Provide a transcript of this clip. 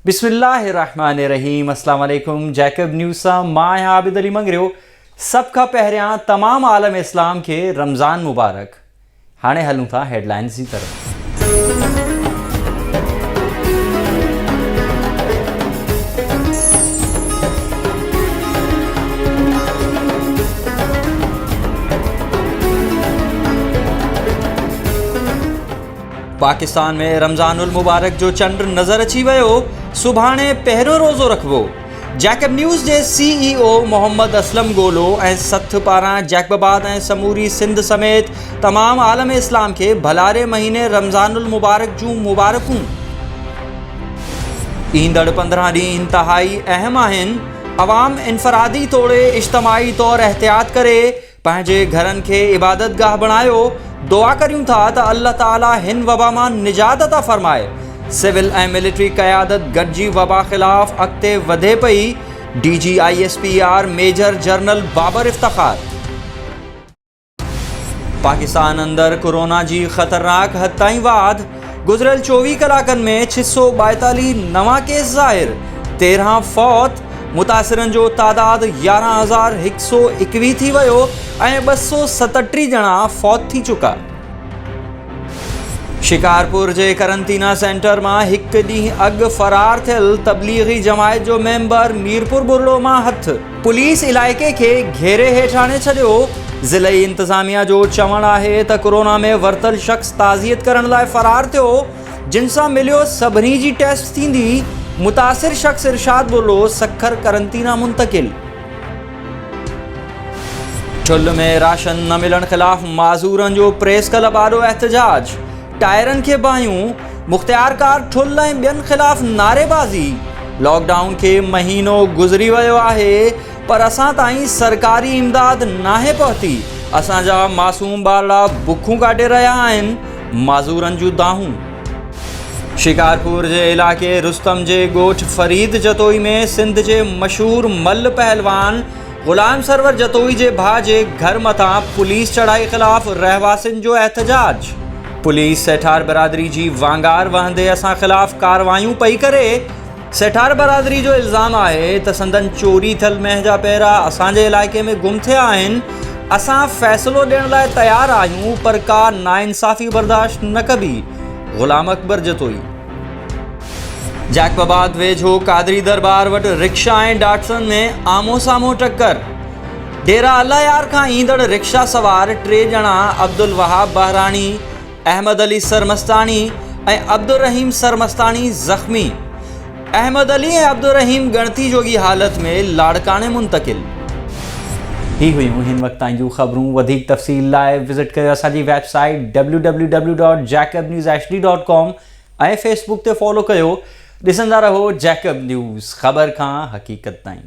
बिस्मिल्लाहिर्रहमानिर्रहीम। अस्सलाम वालेकुम। जैकब न्यूज़ सां मां आहियां आबिद अली मंगरियो। सब खां पहिरियां तमाम आलम इस्लाम के रमज़ान मुबारक। हाणे हलूं था हेडलाइंस की तरफ। पाकिस्तान में रमज़ानुल मुबारक जो चंड नज़र अची वियो। सुभाणे पहिरियों रोज़ो रखबो। जैकब न्यूज़ जे CEO मोहम्मद असलम गोलो ऐं सथ पारां जैकबाबाद ऐं समूरी सिंध समेत तमाम आलम इस्लाम के भलारे महीने रमज़ानुल मुबारक जूं मुबारकूं। ईंदड़ 15 ॾींहं इंतहाई अहम आहिनि। अवाम इनफरादी तोड़े इज्तमाही तौर एहतियात करे पंहिंजे घरनि खे इबादत गाह बणायो। दुआ करियूं था त अल्लाह ताला हिन वबा मां निजात अता फरमाए। सिविल ऐं मिलिट्री क़यादत गॾिजी वबा ख़िलाफ़ अॻिते वधे पई। DG ISPR मेजर जनरल बाबर इफ्तिखार। पाकिस्तान अंदर कोरोना जी ख़तरनाक हद ताईं वाध। गुज़िरियल 24 कलाकनि में 642 नवां केस ज़ाहिर, 13 फौत। मुतासिरनि जो तादाद 11,121 थी वियो ऐं 237 ॼणा फौत थी चुका। शिकारपुर जे करंटीना सेंटर मां हिकु ॾींहुं अॻु फ़रार थियल तबलीगी जमायत जो मेंबर मीरपुर बुरलो मां हथ। पुलिस इलाइक़े खे घेरे हेठि आणे छॾियो। ज़िलई इंतिज़ामिया जो चवणु आहे त कोरोना में वरितल शख़्स ताज़ियत करण लाइ फ़रार थियो, जिन सां मिलियो सभिनी जी टेस्ट थींदी। मुतासिर शख़्स इरशाद बुरलो सखर करंटीना मुंतकिल। ठुल्ह में राशन न मिलण ख़िलाफ़ माज़ूरनि जो प्रेस क्लब आॾो एहतजाज। टायरनि खे बाहियूं। मुख़्तियारकार ठुल्ह ऐं ॿियनि ख़िलाफ़ नारेबाज़ी। लॉकडाउन खे महीनो गुज़री वियो आहे पर असां ताईं सरकारी इमदाद नाहे पहुती। असांजा मासूम ॿारड़ा बुखूं काटे रहिया आहिनि। माज़ूरनि जूं दाहूं। शिकारपुर जे इलाइक़े रुस्तम जे ॻोठ फरीद जतोई में सिंध जे मशहूर मल्ल पहलवान ग़ुलाम सरवर जतोई जे भाउ जे घर मथां पुलिस चढ़ाई ख़िलाफ़ रहवासियुनि जो एहतजाज। पुलिस सेठार बरादरी जी वांगार वहंदे असां ख़िलाफ़ कार्रवायूं पई करे। सेठार बरादरी जो इल्ज़ाम आहे त संदन चोरी थियल मेंह जा पैरा असांजे इलाइक़े में गुम थिया आहिनि। असां फ़ैसिलो ॾियण लाइ तयारु आहियूं पर का नाइंसाफ़ी बर्दाश्त न कबी। ग़ुलाम अकबर जतोई। जैकबाबाद वेझो कादरी दरबार वटि रिक्शा ऐं डाटसन में आमो साम्हूं टक्कर। डेरा अल्लाह यार खां ईंदड़ रिक्शा सवार 3 ॼणा अब्दुल वहाब बहराणी, अहमद अली सरमस्तानी ऐं अब्दुल रहीम सरमस्तानी ज़ख़्मी। अहमद अली ऐं अब्दुल रहीम गणती जोगी हालत में लाड़काने मुंतकिल। ही हुयूं हिन वक़्त ताईं जूं ख़बरूं। वधीक तफ़सील लाइ विज़िट कयो असांजी वेबसाइट www.jacobnewshd.com ऐं फेसबुक ते फॉलो कयो। ॾिसंदा रहो जैकब न्यूज़, ख़बर खां हक़ीक़त ताईं।